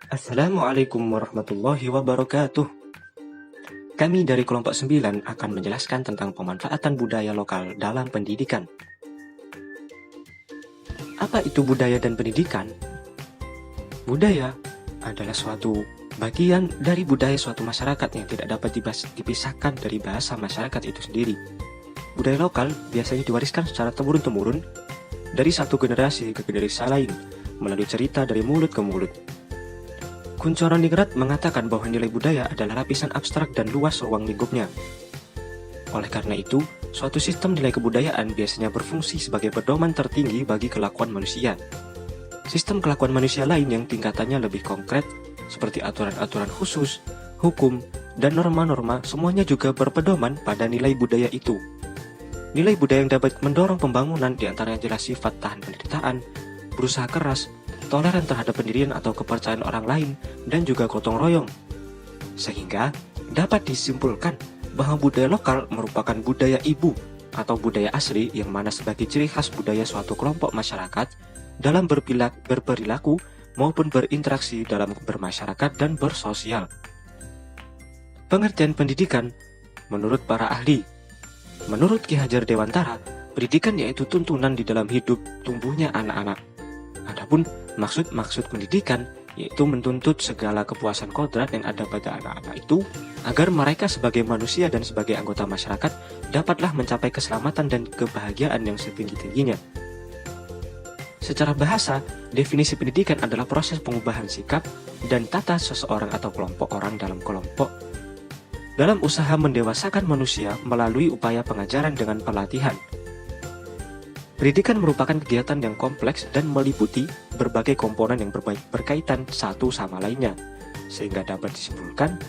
Assalamualaikum warahmatullahi wabarakatuh. Kami dari kelompok 9 akan menjelaskan tentang pemanfaatan budaya lokal dalam pendidikan. Apa itu budaya dan pendidikan? Budaya adalah suatu bagian dari budaya suatu masyarakat yang tidak dapat dipisahkan dari bahasa masyarakat itu sendiri. Budaya lokal biasanya diwariskan secara temurun-temurun dari satu generasi ke generasi lain melalui cerita dari mulut ke mulut. Kunchorandingrat mengatakan bahwa nilai budaya adalah lapisan abstrak dan luas ruang lingkupnya. Oleh karena itu, suatu sistem nilai kebudayaan biasanya berfungsi sebagai pedoman tertinggi bagi kelakuan manusia. Sistem kelakuan manusia lain yang tingkatannya lebih konkret, seperti aturan-aturan khusus, hukum, dan norma-norma, semuanya juga berpedoman pada nilai budaya itu. Nilai budaya yang dapat mendorong pembangunan diantaranya jelas sifat tahan penderitaan, berusaha keras, toleran terhadap pendirian atau kepercayaan orang lain, dan juga gotong royong. Sehingga dapat disimpulkan bahwa budaya lokal merupakan budaya ibu atau budaya asli yang mana sebagai ciri khas budaya suatu kelompok masyarakat dalam berperilaku maupun berinteraksi dalam bermasyarakat dan bersosial. Pengertian pendidikan menurut para ahli. Menurut Ki Hajar Dewantara, pendidikan yaitu tuntunan di dalam hidup tumbuhnya anak-anak. Adapun maksud pendidikan yaitu menuntut segala kepuasan kodrat yang ada pada anak-anak itu agar mereka sebagai manusia dan sebagai anggota masyarakat dapatlah mencapai keselamatan dan kebahagiaan yang setinggi-tingginya. Secara bahasa, definisi pendidikan adalah proses pengubahan sikap dan tata seseorang atau kelompok orang dalam kelompok dalam usaha mendewasakan manusia melalui upaya pengajaran dengan pelatihan. Pendidikan merupakan kegiatan yang kompleks dan meliputi berbagai komponen yang berkaitan satu sama lainnya, sehingga dapat disimpulkan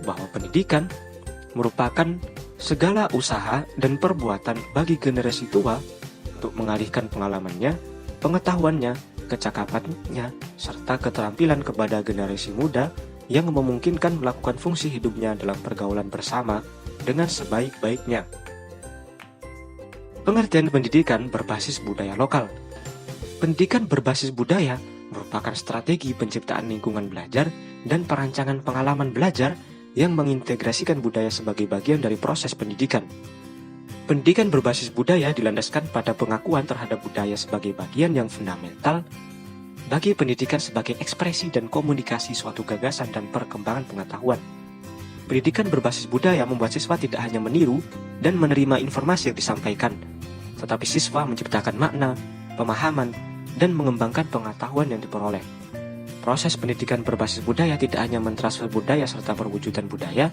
bahwa pendidikan merupakan segala usaha dan perbuatan bagi generasi tua untuk mengalihkan pengalamannya, pengetahuannya, kecakapannya, serta keterampilan kepada generasi muda yang memungkinkan melakukan fungsi hidupnya dalam pergaulan bersama dengan sebaik-baiknya. Pengertian pendidikan berbasis budaya lokal. Pendidikan berbasis budaya merupakan strategi penciptaan lingkungan belajar dan perancangan pengalaman belajar yang mengintegrasikan budaya sebagai bagian dari proses pendidikan. Pendidikan berbasis budaya dilandaskan pada pengakuan terhadap budaya sebagai bagian yang fundamental bagi pendidikan sebagai ekspresi dan komunikasi suatu gagasan dan perkembangan pengetahuan. Pendidikan berbasis budaya membuat siswa tidak hanya meniru dan menerima informasi yang disampaikan, tetapi siswa menciptakan makna, pemahaman, dan mengembangkan pengetahuan yang diperoleh. Proses pendidikan berbasis budaya tidak hanya mentransfer budaya serta perwujudan budaya,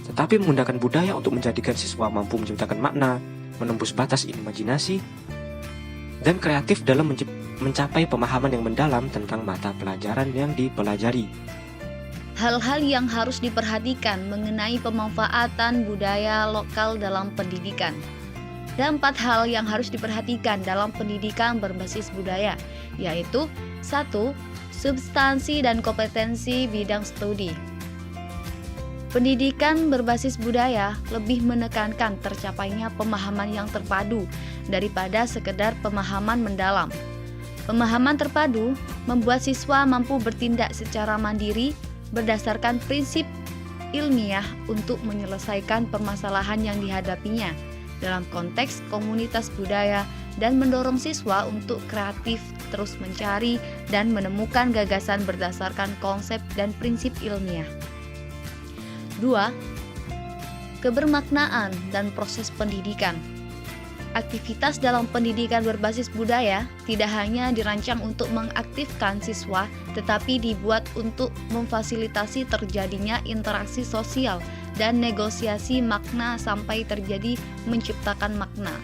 tetapi menggunakan budaya untuk menjadikan siswa mampu menciptakan makna, menembus batas imajinasi, dan kreatif dalam mencapai pemahaman yang mendalam tentang mata pelajaran yang dipelajari. Hal-hal yang harus diperhatikan mengenai pemanfaatan budaya lokal dalam pendidikan. Ada 4 hal yang harus diperhatikan dalam pendidikan berbasis budaya, yaitu 1. Substansi dan kompetensi bidang studi. Pendidikan berbasis budaya lebih menekankan tercapainya pemahaman yang terpadu daripada sekedar pemahaman mendalam. Pemahaman terpadu membuat siswa mampu bertindak secara mandiri berdasarkan prinsip ilmiah untuk menyelesaikan permasalahan yang dihadapinya dalam konteks komunitas budaya dan mendorong siswa untuk kreatif terus mencari dan menemukan gagasan berdasarkan konsep dan prinsip ilmiah. 2. Kebermaknaan dan proses pendidikan. Aktivitas dalam pendidikan berbasis budaya tidak hanya dirancang untuk mengaktifkan siswa, tetapi dibuat untuk memfasilitasi terjadinya interaksi sosial dan negosiasi makna sampai terjadi menciptakan makna.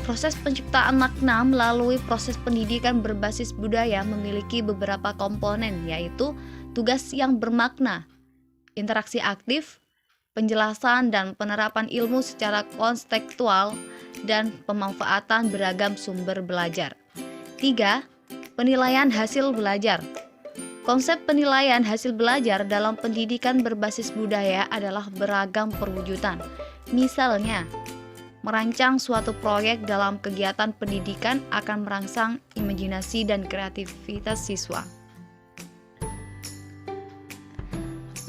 Proses penciptaan makna melalui proses pendidikan berbasis budaya memiliki beberapa komponen, yaitu tugas yang bermakna, interaksi aktif, penjelasan dan penerapan ilmu secara kontekstual, dan pemanfaatan beragam sumber belajar. 3. Penilaian hasil belajar. Konsep penilaian hasil belajar dalam pendidikan berbasis budaya adalah beragam perwujudan. Misalnya, merancang suatu proyek dalam kegiatan pendidikan akan merangsang imajinasi dan kreativitas siswa.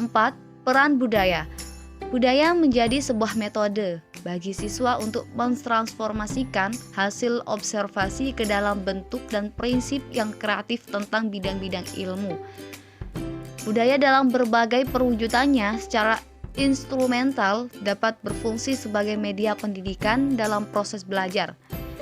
keempat, peran budaya. Budaya menjadi sebuah metode bagi siswa untuk mentransformasikan hasil observasi ke dalam bentuk dan prinsip yang kreatif tentang bidang-bidang ilmu. Budaya dalam berbagai perwujudannya secara instrumental dapat berfungsi sebagai media pendidikan dalam proses belajar.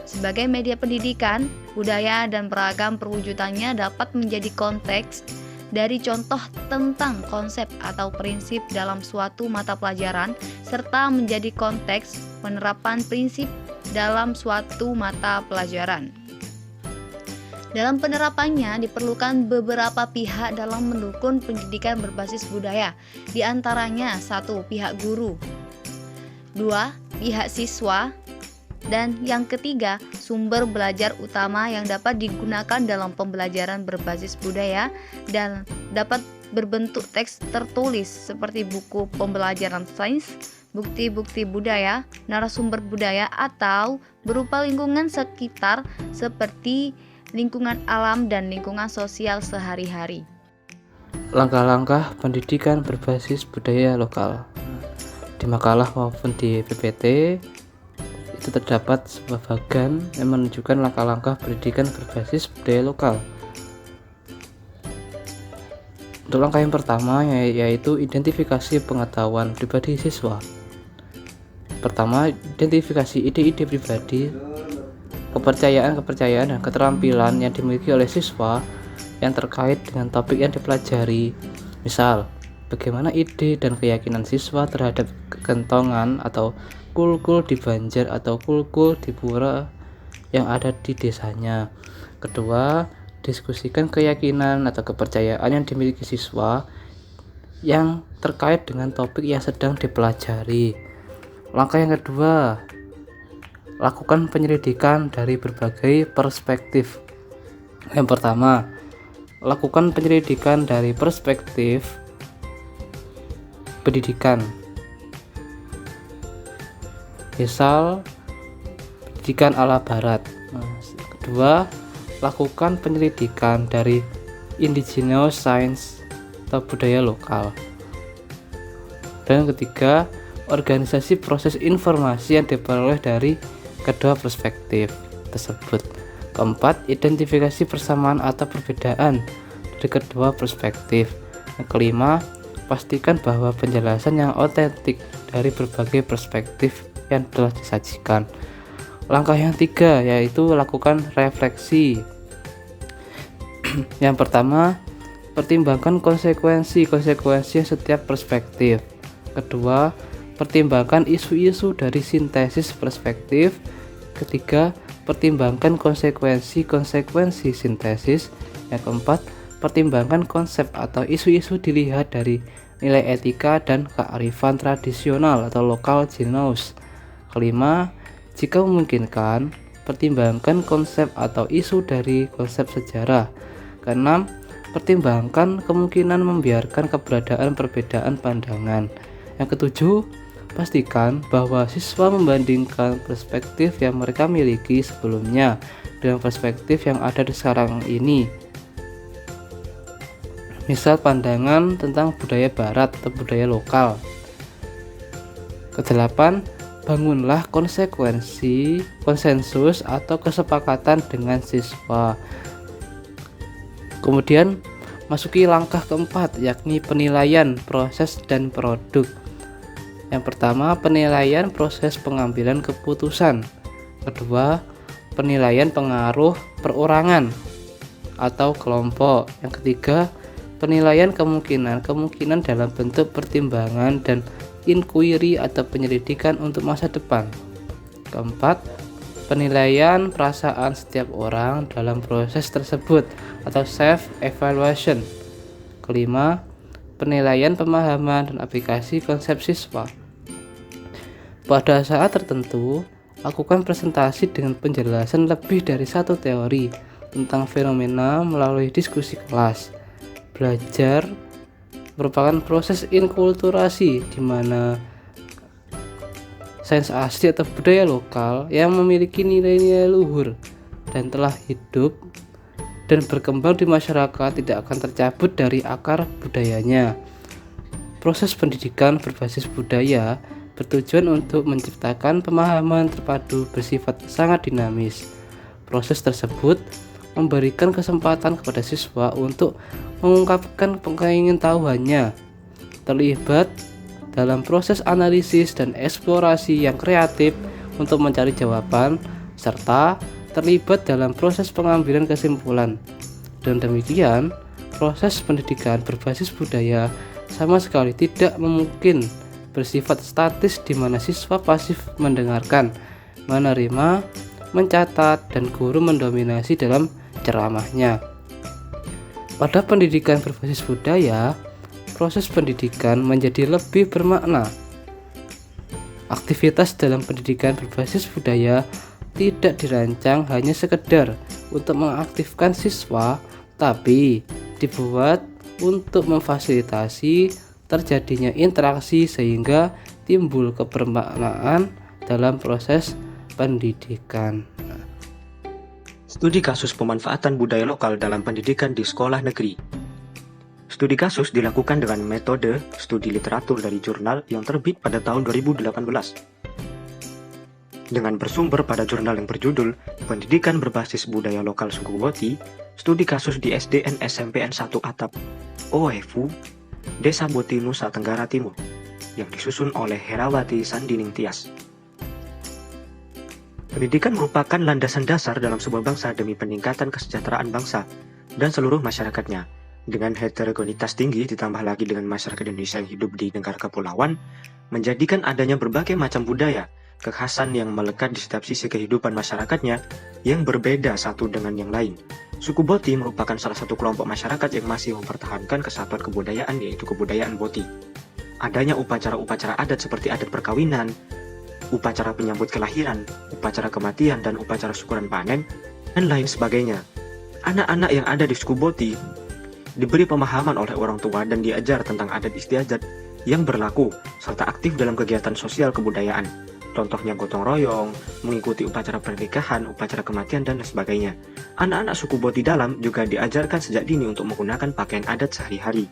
Sebagai media pendidikan, budaya dan beragam perwujudannya dapat menjadi konteks dari contoh tentang konsep atau prinsip dalam suatu mata pelajaran serta menjadi konteks penerapan prinsip dalam suatu mata pelajaran. Dalam penerapannya diperlukan beberapa pihak dalam mendukung pendidikan berbasis budaya, di antaranya 1. Pihak guru, 2. Pihak siswa, dan yang ketiga, sumber belajar utama yang dapat digunakan dalam pembelajaran berbasis budaya dan dapat berbentuk teks tertulis seperti buku pembelajaran sains, bukti-bukti budaya, narasumber budaya, atau berupa lingkungan sekitar seperti lingkungan alam dan lingkungan sosial sehari-hari. Langkah-langkah pendidikan berbasis budaya lokal. Di makalah maupun di PPT itu terdapat sebuah bagan yang menunjukkan langkah-langkah pendidikan berbasis budaya lokal. Untuk langkah yang pertama yaitu identifikasi pengetahuan pribadi siswa. Pertama, identifikasi ide-ide pribadi, kepercayaan dan keterampilan yang dimiliki oleh siswa yang terkait dengan topik yang dipelajari. Misal, bagaimana ide dan keyakinan siswa terhadap kekentongan atau kul-kul di Banjar atau kul-kul di pura yang ada di desanya. Kedua, diskusikan keyakinan atau kepercayaan yang dimiliki siswa yang terkait dengan topik yang sedang dipelajari. Langkah yang kedua, lakukan penyelidikan dari berbagai perspektif. Yang pertama, lakukan penyelidikan dari perspektif pendidikan. Misal, pendidikan ala barat. Kedua, lakukan penyelidikan dari indigenous science atau budaya lokal. Dan ketiga, organisasi proses informasi yang diperoleh dari kedua perspektif tersebut. Keempat, identifikasi persamaan atau perbedaan dari kedua perspektif. Yang kelima, pastikan bahwa penjelasan yang otentik dari berbagai perspektif yang telah disajikan. Langkah yang tiga yaitu lakukan refleksi. Yang pertama, pertimbangkan konsekuensi setiap perspektif. Kedua, pertimbangkan isu-isu dari sintesis perspektif. Ketiga, pertimbangkan konsekuensi sintesis. Yang keempat, pertimbangkan konsep atau isu-isu dilihat dari nilai etika dan kearifan tradisional atau local genius. Kelima, jika memungkinkan, pertimbangkan konsep atau isu dari konsep sejarah. Keenam, pertimbangkan kemungkinan membiarkan keberadaan perbedaan pandangan. Yang ketujuh, pastikan bahwa siswa membandingkan perspektif yang mereka miliki sebelumnya dengan perspektif yang ada di sekarang ini. Misal pandangan tentang budaya barat atau budaya lokal. Kedelapan, bangunlah konsensus atau kesepakatan dengan siswa. Kemudian masuki langkah keempat, yakni penilaian proses dan produk. Yang pertama, penilaian proses pengambilan keputusan. Kedua, penilaian pengaruh perorangan atau kelompok. Yang ketiga, penilaian kemungkinan dalam bentuk pertimbangan dan inquiry atau penyelidikan untuk masa depan. Keempat, penilaian perasaan setiap orang dalam proses tersebut atau self evaluation. Kelima, penilaian pemahaman dan aplikasi konsep siswa. Pada saat tertentu, lakukan presentasi dengan penjelasan lebih dari satu teori tentang fenomena melalui diskusi kelas. Belajar merupakan proses inkulturasi di mana sains asli atau budaya lokal yang memiliki nilai-nilai luhur dan telah hidup dan berkembang di masyarakat tidak akan tercabut dari akar budayanya. proses pendidikan berbasis budaya bertujuan untuk menciptakan pemahaman terpadu bersifat sangat dinamis. Proses tersebut memberikan kesempatan kepada siswa untuk mengungkapkan keingintahuannya, terlibat dalam proses analisis dan eksplorasi yang kreatif untuk mencari jawaban, serta terlibat dalam proses pengambilan kesimpulan. Dan demikian, proses pendidikan berbasis budaya sama sekali tidak mungkin bersifat statis di mana siswa pasif mendengarkan, menerima, mencatat, dan guru mendominasi dalam ceramahnya. Pada pendidikan berbasis budaya, proses pendidikan menjadi lebih bermakna. Aktivitas dalam pendidikan berbasis budaya tidak dirancang hanya sekedar untuk mengaktifkan siswa, tapi dibuat untuk memfasilitasi terjadinya interaksi sehingga timbul kebermaknaan dalam proses pendidikan. Studi kasus pemanfaatan budaya lokal dalam pendidikan di sekolah negeri. Studi kasus dilakukan dengan metode studi literatur dari jurnal yang terbit pada tahun 2018. Dengan bersumber pada jurnal yang berjudul Pendidikan Berbasis Budaya Lokal Suku Boti, studi kasus di SDN SMPN 1 Atap, OEFU, Desa Boti, Nusa Tenggara Timur, yang disusun oleh Herawati Sandining Tias. Pendidikan merupakan landasan dasar dalam sebuah bangsa demi peningkatan kesejahteraan bangsa dan seluruh masyarakatnya. Dengan heterogenitas tinggi ditambah lagi dengan masyarakat Indonesia yang hidup di negara kepulauan, menjadikan adanya berbagai macam budaya, kekhasan yang melekat di setiap sisi kehidupan masyarakatnya yang berbeda satu dengan yang lain. Suku Boti merupakan salah satu kelompok masyarakat yang masih mempertahankan kesatuan kebudayaan, yaitu kebudayaan Boti. Adanya upacara-upacara adat seperti adat perkawinan, upacara penyambut kelahiran, upacara kematian, dan upacara syukuran panen, dan lain sebagainya. Anak-anak yang ada di suku Boti diberi pemahaman oleh orang tua dan diajar tentang adat istiadat yang berlaku, serta aktif dalam kegiatan sosial kebudayaan. Contohnya gotong royong, mengikuti upacara pernikahan, upacara kematian, dan sebagainya. Anak-anak suku Boti Dalam juga diajarkan sejak dini untuk menggunakan pakaian adat sehari-hari.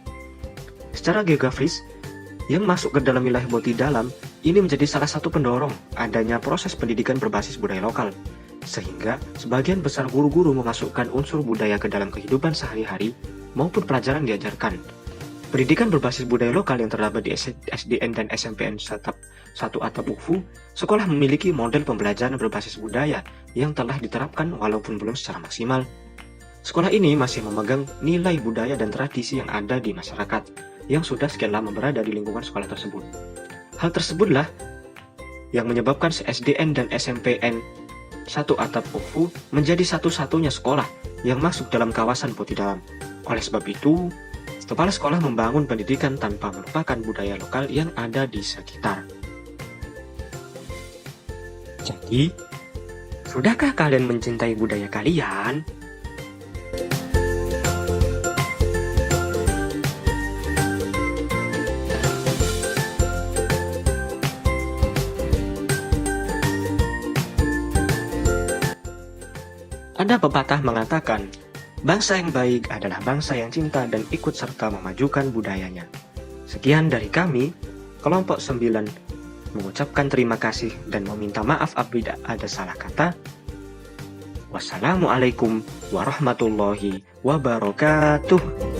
Secara geografis, yang masuk ke dalam wilayah Boti Dalam ini menjadi salah satu pendorong adanya proses pendidikan berbasis budaya lokal, sehingga sebagian besar guru-guru memasukkan unsur budaya ke dalam kehidupan sehari-hari maupun pelajaran diajarkan. Pendidikan berbasis budaya lokal yang terdapat di SDN dan SMPN 1 Atap UFU, sekolah memiliki model pembelajaran berbasis budaya yang telah diterapkan walaupun belum secara maksimal. Sekolah ini masih memegang nilai budaya dan tradisi yang ada di masyarakat yang sudah sekian lama berada di lingkungan sekolah tersebut. Hal tersebutlah yang menyebabkan SDN dan SMPN 1 Atap UFU menjadi satu-satunya sekolah yang masuk dalam kawasan Boti Dalam. Oleh sebab itu, kepala sekolah membangun pendidikan tanpa melupakan budaya lokal yang ada di sekitar. Jadi, sudahkah kalian mencintai budaya kalian? Ada pepatah mengatakan, bangsa yang baik adalah bangsa yang cinta dan ikut serta memajukan budayanya. Sekian dari kami, kelompok 9, mengucapkan terima kasih dan meminta maaf apabila ada salah kata. Wassalamualaikum warahmatullahi wabarakatuh.